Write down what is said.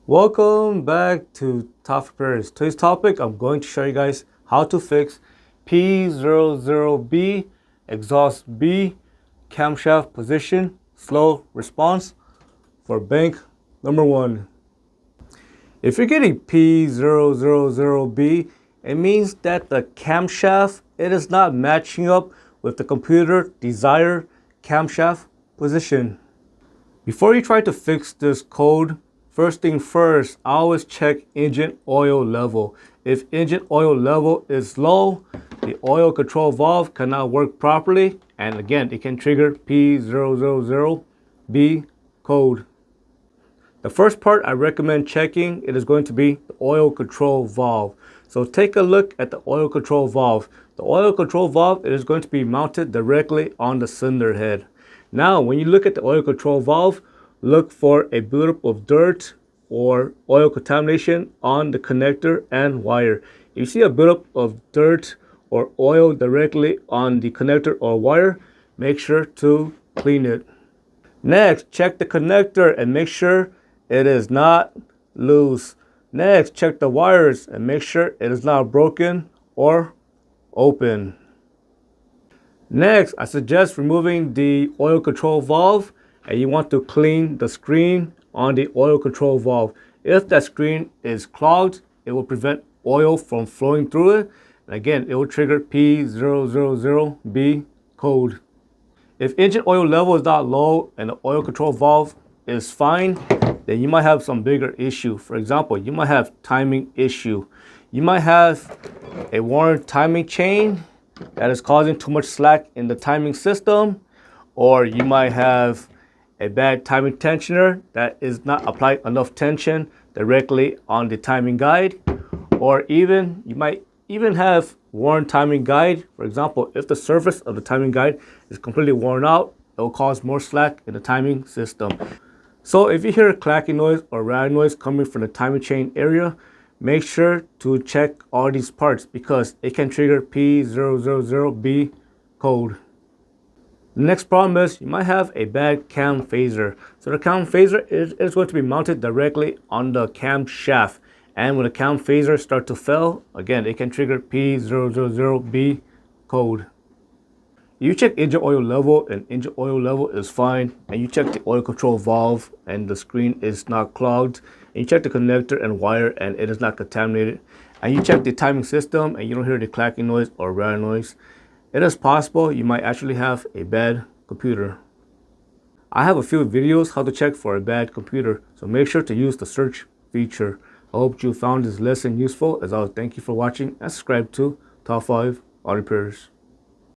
Welcome back to Top Repairs. Today's topic, I'm going to show you guys how to fix P000B exhaust B camshaft position slow response for bank number 1. If you're getting P000B, it means that the camshaft it is not matching up with the computer desired camshaft position. Before you try to fix this code, first thing first, I always check engine oil level. If engine oil level is low, the oil control valve cannot work properly, and again, it can trigger P000B code. The first part I recommend checking, it is going to be the oil control valve. So take a look at the oil control valve. The oil control valve it is going to be mounted directly on the cylinder head. Now, when you look at the oil control valve, look for a buildup of dirt or oil contamination on the connector and wire. If you see a buildup of dirt or oil directly on the connector or wire, make sure to clean it. Next, check the connector and make sure it is not loose. Next, check the wires and make sure it is not broken or open. Next, I suggest removing the oil control valve, and you want to clean the screen on the oil control valve. If that screen is clogged, it will prevent oil from flowing through it. And again, it will trigger P000B code. If engine oil level is not low and the oil control valve is fine, then you might have some bigger issue. For example, you might have timing issue. You might have a worn timing chain that is causing too much slack in the timing system, or you might have a bad timing tensioner that is not applying enough tension directly on the timing guide, or even you might even have worn timing guide. For example, if the surface of the timing guide is completely worn out, it will cause more slack in the timing system. So if you hear a clacking noise or rattling noise coming from the timing chain area, make sure to check all these parts because it can trigger P000B code. The next problem is you might have a bad cam phaser. So the cam phaser is going to be mounted directly on the camshaft. And when the cam phaser starts to fail, again, it can trigger P000B code. You check engine oil level and engine oil level is fine, and you check the oil control valve and the screen is not clogged, and you check the connector and wire and it is not contaminated, and you check the timing system and you don't hear the clacking noise or rattling noise, it is possible you might actually have a bad computer. I have a few videos how to check for a bad computer, so make sure to use the search feature. I hope you found this lesson useful. As always, thank you for watching and subscribe to Top 5 Auto Repairs.